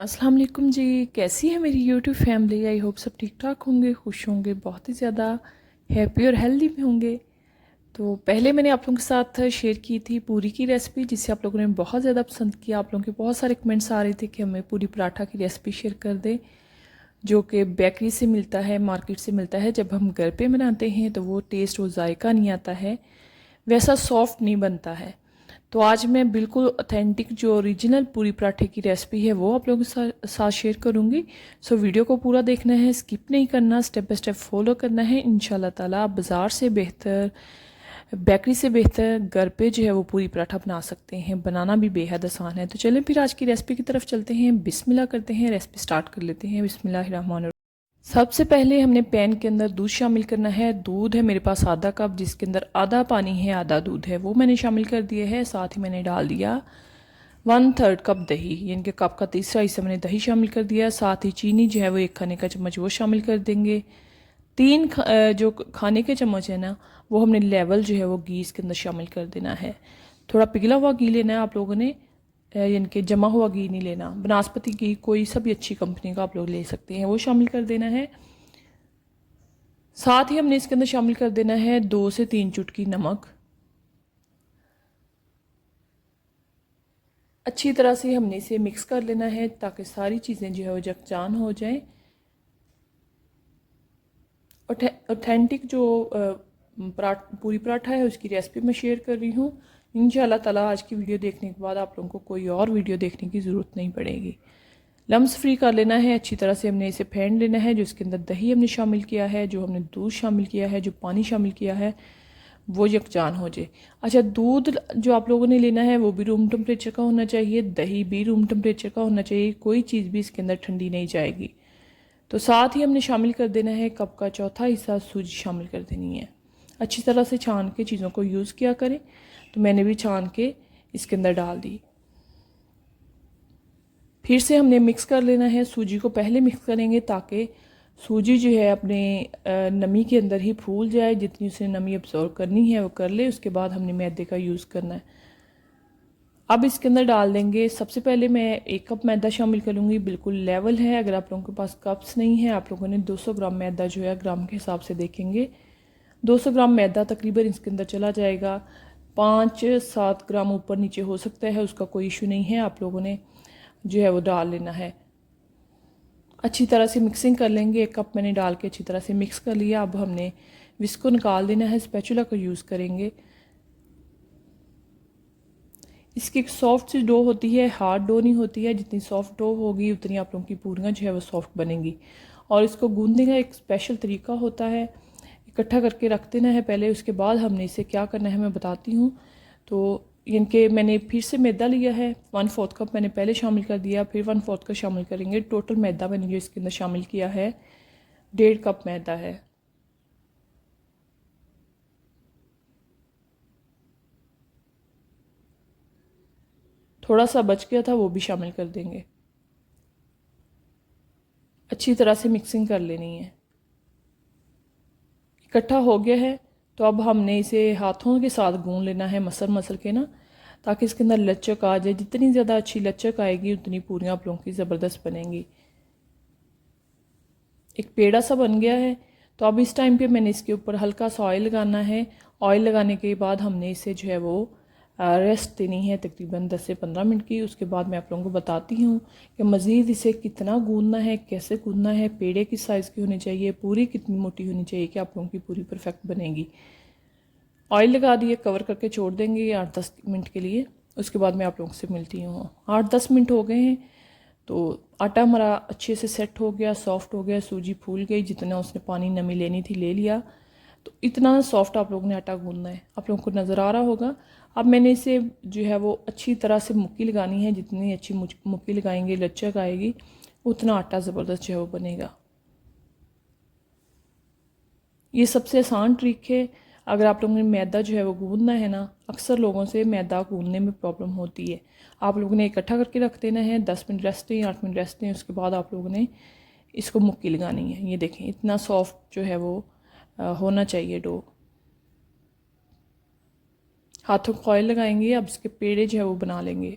अस्सलाम वालेकुम जी। कैसी है मेरी यूट्यूब फैमिली? आई होप सब ठीक ठाक होंगे, खुश होंगे, बहुत ही ज़्यादा हैप्पी और हेल्दी भी होंगे। तो पहले मैंने आप लोगों के साथ शेयर की थी पूरी की रेसिपी, जिसे आप लोगों ने बहुत ज़्यादा पसंद किया। आप लोगों के बहुत सारे कमेंट्स आ रहे थे कि हमें पूरी पराठा की रेसिपी शेयर कर दें, जो कि बेकरी से मिलता है, मार्केट से मिलता है। जब हम घर पे बनाते हैं तो वो टेस्ट, वो जायका नहीं आता है, वैसा सॉफ्ट नहीं बनता है। तो आज मैं बिल्कुल ऑथेंटिक जो ओरिजिनल पूरी पराठे की रेसिपी है वो आप लोगों के साथ शेयर करूँगी। सो वीडियो को पूरा देखना है, स्किप नहीं करना, स्टेप बाय स्टेप फॉलो करना है। इंशाल्लाह ताला आप बाज़ार से बेहतर, बेकरी से बेहतर घर पे जो है वो पूरी पराठा बना सकते हैं। बनाना भी बेहद आसान है। तो चलें फिर आज की रेसिपी की तरफ चलते हैं। बिस्मिल्लाह करते हैं, रेसिपी स्टार्ट कर लेते हैं। बिस्मिल्लाहिर्रहमानिर्रहीम। सबसे पहले हमने पैन के अंदर दूध शामिल करना है। दूध है मेरे पास आधा कप, जिसके अंदर आधा पानी है आधा दूध है, वो मैंने शामिल कर दिया है। साथ ही मैंने डाल दिया 1/3 कप दही, यानी कि कप का तीसरा हिस्सा मैंने दही शामिल कर दिया। साथ ही चीनी जो है वो 1 खाने का चम्मच वो शामिल कर देंगे। जो खाने के चम्मच है ना, वो हमने लेवल जो है वो घी इसके अंदर शामिल कर देना है। थोड़ा पिघला हुआ घी लेना है आप लोगों ने, यानी कि जमा हुआ घी नहीं लेना। बनास्पति घी कोई सा भी अच्छी कंपनी का आप लोग ले सकते हैं, वो शामिल कर देना है। साथ ही हमने इसके अंदर शामिल कर देना है 2 से 3 चुटकी नमक। अच्छी तरह से हमने इसे मिक्स कर लेना है ताकि सारी चीज़ें जो है वो यकजान हो जाएं। ऑथेंटिक जो पूरी पराठा है उसकी रेसिपी मैं शेयर कर रही हूँ। इंशाल्लाह ताला आज की वीडियो देखने के बाद आप लोगों को कोई और वीडियो देखने की ज़रूरत नहीं पड़ेगी। लम्स फ्री कर लेना है, अच्छी तरह से हमने इसे फेंट लेना है। जो इसके अंदर दही हमने शामिल किया है, जो हमने दूध शामिल किया है, जो पानी शामिल किया है, वो यकजान हो जाए। अच्छा, दूध जो आप लोगों ने लेना है वो भी रूम टेम्परेचर का होना चाहिए, दही भी रूम टेम्परेचर का होना चाहिए, कोई चीज़ भी इसके अंदर ठंडी नहीं जाएगी। तो साथ ही हमने शामिल कर देना है कप का चौथा हिस्सा सूजी शामिल कर देनी है। अच्छी तरह से छान के चीज़ों को यूज़ किया करें। तो मैंने भी छान के इसके अंदर डाल दी। फिर से हमने मिक्स कर लेना है। सूजी को पहले मिक्स करेंगे ताकि सूजी जो है अपने नमी के अंदर ही फूल जाए, जितनी उसे नमी अब्जॉर्व करनी है वो कर ले। उसके बाद हमने मैदे का यूज़ करना है। अब इसके अंदर डाल देंगे, सबसे पहले मैं 1 कप मैदा शामिल करूँगी, बिल्कुल लेवल है। अगर आप लोगों के पास कप्स नहीं है, आप लोगों ने 200 ग्राम मैदा जो है ग्राम के हिसाब से देखेंगे, 200 ग्राम मैदा तकरीबन इसके अंदर चला जाएगा। 5-7 ग्राम ऊपर नीचे हो सकता है, उसका कोई इशू नहीं है। आप लोगों ने जो है वो डाल लेना है। अच्छी तरह से मिक्सिंग कर लेंगे। 1 कप मैंने डाल के अच्छी तरह से मिक्स कर लिया। अब हमने विस्क को निकाल देना है, स्पैचुला का यूज़ करेंगे। इसकी एक सॉफ्ट सी डो होती है, हार्ड डो नहीं होती है। जितनी सॉफ्ट डो होगी उतनी आप लोगों की पूरियाँ जो है वो सॉफ्ट बनेंगी। और इसको गूंदने का एक स्पेशल तरीका होता है। इकट्ठा करके रख देना है पहले, उसके बाद हमने इसे क्या करना है मैं बताती हूँ। तो इनके मैंने फिर से मैदा लिया है, 1/4 कप मैंने पहले शामिल कर दिया, फिर 1/4 का शामिल करेंगे। टोटल मैदा मैंने जो इसके अंदर शामिल किया है 1.5 कप मैदा है। थोड़ा सा बच गया था, वो भी शामिल कर देंगे। अच्छी तरह से मिक्सिंग कर लेनी है। इकट्ठा हो गया है तो अब हमने इसे हाथों के साथ गूंद लेना है, मसल मसल के ना, ताकि इसके अंदर लचक आ जाए। जितनी ज़्यादा अच्छी लचक आएगी उतनी पूरियाँ आप लोगों की ज़बरदस्त बनेंगी। एक पेड़ा सा बन गया है। तो अब इस टाइम पे मैंने इसके ऊपर हल्का सा ऑयल लगाना है। ऑयल लगाने के बाद हमने इसे जो है वो रेस्ट देनी है तकरीबन 10 से 15 मिनट की। उसके बाद मैं आप लोगों को बताती हूँ कि मज़ीद इसे कितना गूंदना है, कैसे गूंदना है, पेड़े किस साइज़ की होनी चाहिए, पूरी कितनी मोटी होनी चाहिए कि आप लोगों की पूरी परफेक्ट बनेगी। ऑयल लगा दिए, कवर करके छोड़ देंगे 8-10 मिनट के लिए। उसके बाद मैं आप लोगों से मिलती हूँ। 8-10 मिनट हो गए हैं तो आटा हमारा अच्छे से सेट हो गया, सॉफ्ट हो गया, सूजी फूल गई, जितना उसने पानी नमी लेनी थी ले लिया। तो इतना सॉफ्ट आप लोगों ने आटा गूंदना है, आप लोगों को नज़र आ रहा होगा। अब मैंने इसे जो है वो अच्छी तरह से मुक्की लगानी है। जितनी अच्छी मुक्की लगाएंगे, लचक आएगी, उतना आटा ज़बरदस्त जो है वो बनेगा। ये सबसे आसान ट्रिक है। अगर आप लोगों ने मैदा जो है वो गूंदना है ना, अक्सर लोगों से मैदा गूंदने में प्रॉब्लम होती है। आप लोगों ने इकट्ठा करके रख देना है, 10 मिनट रेस्ट दें, 8 मिनट रेस्ट दें। उसके बाद आप लोगों ने इसको मुक्की लगानी है। ये देखें इतना सॉफ्ट जो है वो होना चाहिए डो। हाथों को ऑयल लगाएंगे, अब इसके पेड़े जो है वो बना लेंगे।